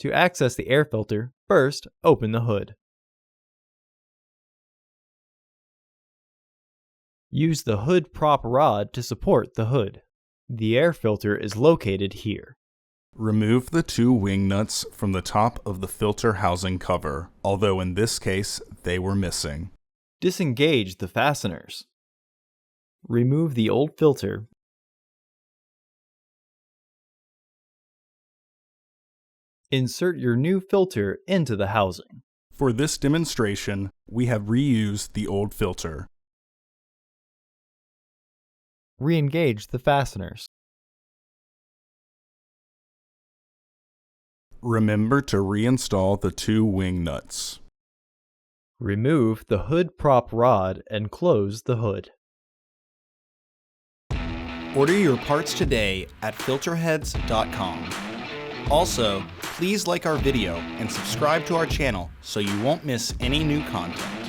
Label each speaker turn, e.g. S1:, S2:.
S1: To access the air filter, first open the hood. Use the hood prop rod to support the hood. The air filter is located here.
S2: Remove the two wing nuts from the top of the filter housing cover, although in this case they were missing.
S1: Disengage the fasteners. Remove the old filter. Insert your new filter into the housing.
S2: For this demonstration, we have reused the old filter.
S1: Re-engage the fasteners.
S2: Remember to reinstall the two wing nuts.
S1: Remove the hood prop rod and close the hood.
S3: Order your parts today at filterheads.com. Also, please like our video and subscribe to our channel so you won't miss any new content.